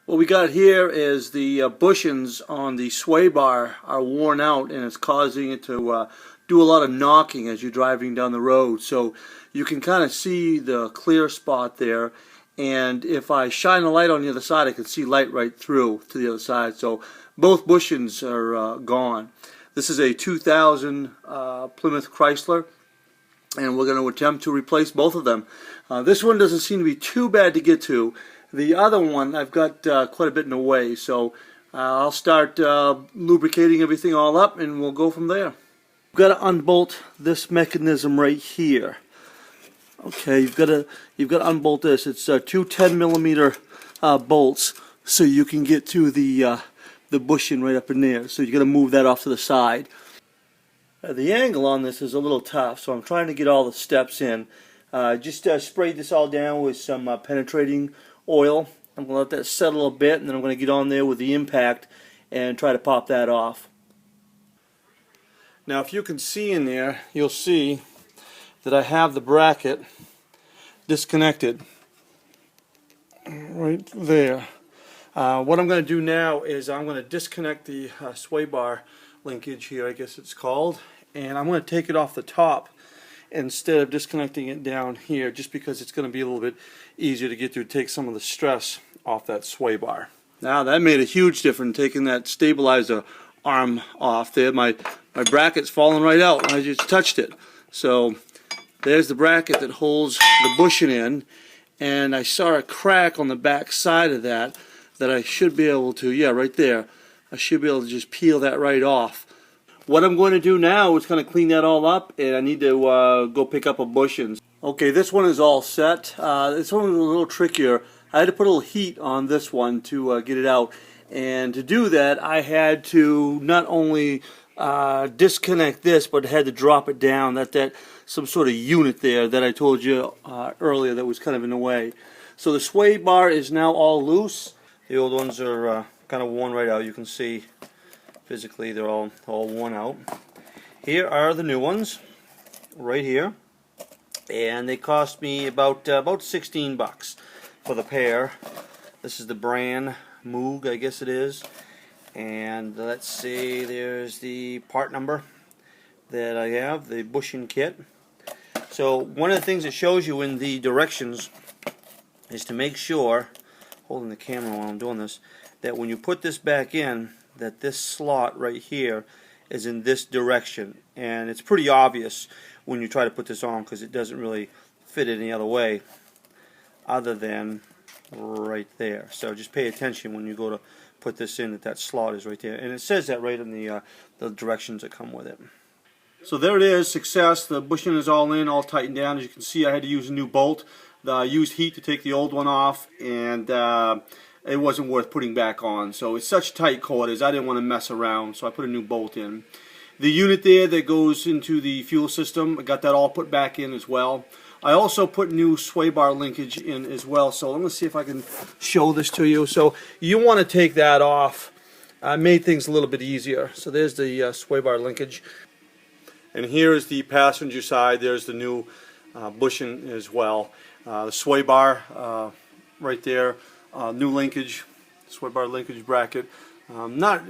What we got here is the bushings on the sway bar are worn out, and it's causing it to do a lot of knocking as you're driving down the road. So you can kind of see the clear spot there, and if I shine a light on the other side, I can see light right through to the other side. So both bushings are gone. This is a 2000 Plymouth Chrysler, and we're going to attempt to replace both of them. This one doesn't seem to be too bad to get to. The other one, I've got quite a bit in the way, so I'll start lubricating everything all up, and we'll go from there. You've got to unbolt this mechanism right here. Okay, you've got to unbolt this. It's two 10mm bolts, so you can get to the bushing right up in there. So you got to move that off to the side. The angle on this is a little tough, so I'm trying to get all the steps in. Just sprayed this all down with some penetrating oil. I'm going to let that settle a bit, and then I'm going to get on there with the impact and try to pop that off. Now if you can see in there, you'll see that I have the bracket disconnected right there. What I'm going to do now is I'm going to disconnect the sway bar linkage here, I guess it's called, and I'm going to take it off the top instead of disconnecting it down here, just because it's going to be a little bit easier to get through, take some of the stress off that sway bar. Now that made a huge difference, taking that stabilizer arm off there. My bracket's falling right out, and I just touched it. So there's the bracket that holds the bushing in, and I saw a crack on the back side of that I should be able to, yeah, right there, I should be able to just peel that right off. What I'm going to do now is kind of clean that all up, and I need to go pick up a bushings. Okay, this one is all set. This one was a little trickier. I had to put a little heat on this one to get it out, and to do that I had to not only disconnect this, but had to drop it down. That some sort of unit there that I told you earlier that was kind of in the way. So the sway bar is now all loose. The old ones are kind of worn right out. You can see physically they're all worn out. Here are the new ones right here, and they cost me about 16 bucks for the pair. This is the brand Moog, I guess it is, and let's see, there's the part number that I have, the bushing kit. So one of the things it shows you in the directions is to make sure, holding the camera while I'm doing this, that when you put this back in, that this slot right here is in this direction, and it's pretty obvious when you try to put this on because it doesn't really fit any other way other than right there. So just pay attention when you go to put this in, that slot is right there, and it says that right in the directions that come with it. So there it is, success. The bushing is all in, all tightened down. As you can see, I had to use a new bolt. I used heat to take the old one off, and it wasn't worth putting back on. So it's such tight quarters, I didn't want to mess around, so I put a new bolt in. The unit there that goes into the fuel system, I got that all put back in as well. I also put new sway bar linkage in as well, so let me see if I can show this to you. So you want to take that off. I made things a little bit easier. So there's the sway bar linkage, and here is the passenger side. There's the new bushing as well. The sway bar right there. New linkage, sway bar linkage bracket. Not,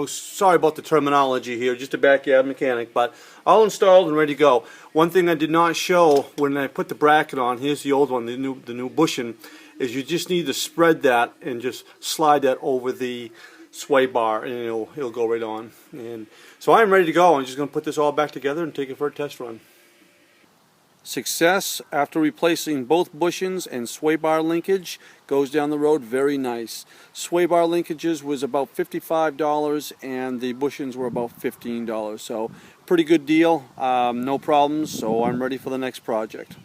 sorry about the terminology here, just a backyard mechanic, but all installed and ready to go. One thing I did not show when I put the bracket on, here's the old one, the new bushing, is you just need to spread that and just slide that over the sway bar, and it'll go right on. And so I'm ready to go. I'm just going to put this all back together and take it for a test run. Success after replacing both bushings and sway bar linkage. Goes down the road very nice. Sway bar linkages was about $55 and the bushings were about $15. So pretty good deal, no problems, so I'm ready for the next project.